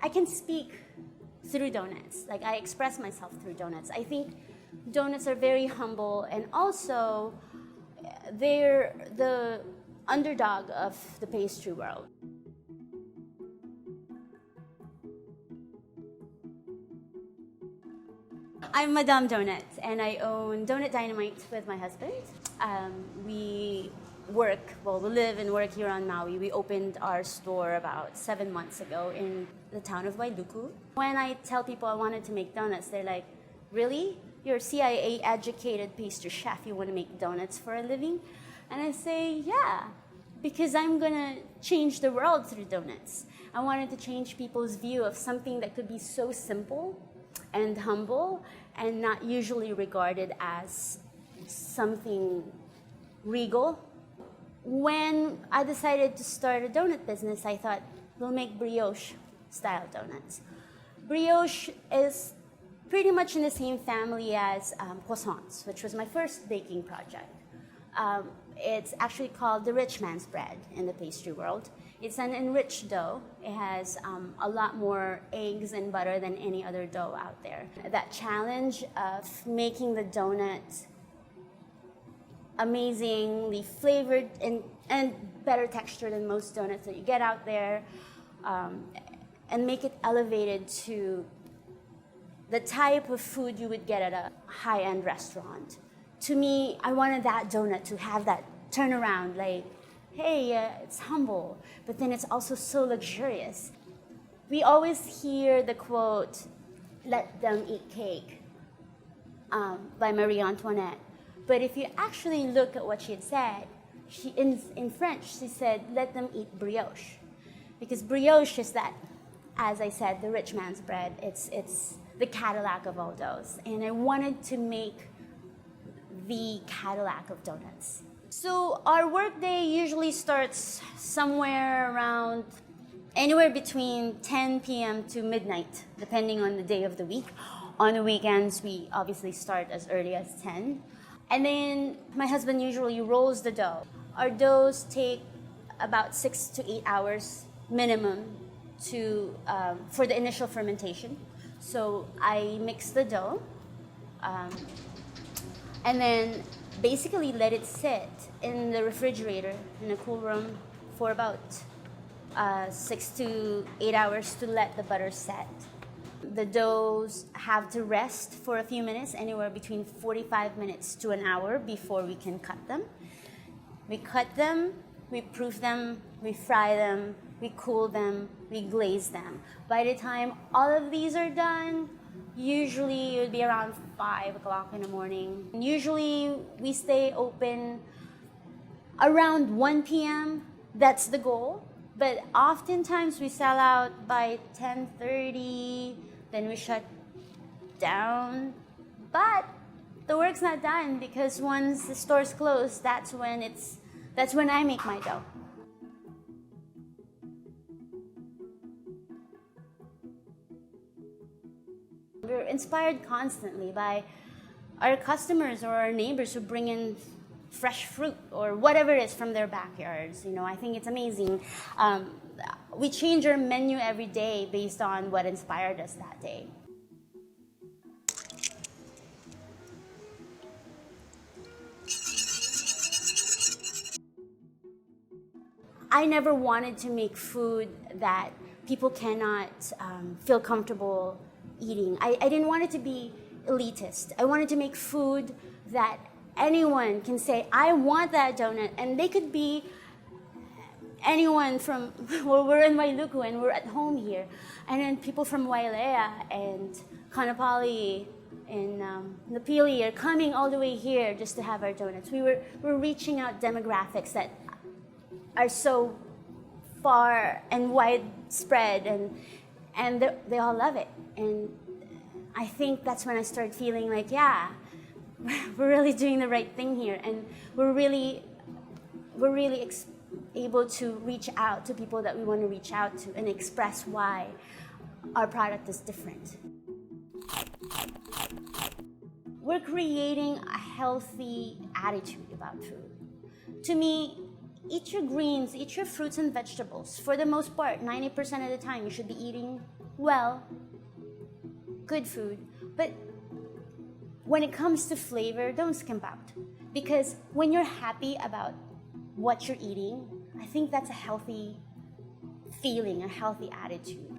I can speak through donuts. Like, I express myself through donuts. I think donuts are very humble, and also they're the underdog of the pastry world. I'm Madame Donut, and I own Donut Dynamite with my husband. We live and work here on Maui. We opened our store about 7 months ago in the town of Wailuku. When I tell people I wanted to make donuts, they're like, really? You're a CIA-educated pastry chef, you want to make donuts for a living? And I say, yeah, because I'm gonna change the world through donuts. I wanted to change people's view of something that could be so simple and humble and not usually regarded as something regal. When I decided to start a donut business, I thought we'll make brioche style donuts. Brioche is pretty much in the same family as croissants, which was my first baking project. It's actually called the rich man's bread in the pastry world. It's an enriched dough. It has a lot more eggs and butter than any other dough out there. That challenge of making the donut amazingly flavored and better texture than most donuts that you get out there, and make it elevated to the type of food you would get at a high-end restaurant. To me, I wanted that donut to have that turnaround, like, hey, it's humble, but then it's also so luxurious. We always hear the quote, "Let them eat cake," by Marie Antoinette. But if you actually look at what she had said, in French, she said, "Let them eat brioche." Because brioche is that, as I said, the rich man's bread. It's the Cadillac of all doughs. And I wanted to make the Cadillac of donuts. So our workday usually starts somewhere around anywhere between 10 p.m. to midnight, depending on the day of the week. On the weekends, we obviously start as early as 10. And then my husband usually rolls the dough. Our doughs take about 6 to 8 hours minimum for the initial fermentation. So I mix the dough, and then basically let it sit in the refrigerator in a cool room for about 6 to 8 hours to let the butter set. The doughs have to rest for a few minutes, anywhere between 45 minutes to an hour before we can cut them. We cut them, we proof them, we fry them, we cool them, we glaze them. By the time all of these are done, usually it would be around 5 o'clock in the morning. And usually we stay open around 1 p.m. That's the goal. But oftentimes we sell out by 10:30, then we shut down. But the work's not done, because once the store's closed, that's when I make my dough. We're inspired constantly by our customers or our neighbors who bring in fresh fruit or whatever it is from their backyards. You know, I think it's amazing. We change our menu every day based on what inspired us that day. I never wanted to make food that people cannot feel comfortable eating. I didn't want it to be elitist. I wanted to make food that anyone can say, I want that donut, and they could be anyone from, well, we're in Wailuku and we're at home here, and then people from Wailea and Kanapali and Napili are coming all the way here just to have our donuts. We're reaching out demographics that are so far and widespread, and they all love it. And I think that's when I started feeling like, yeah, we're really doing the right thing here, and we're really able to reach out to people that we want to reach out to and express why our product is different. We're creating a healthy attitude about food. To me, eat your greens, eat your fruits and vegetables. For the most part, 90% of the time, you should be eating well, good food. But when it comes to flavor, don't skimp out. Because when you're happy about what you're eating, I think that's a healthy feeling, a healthy attitude.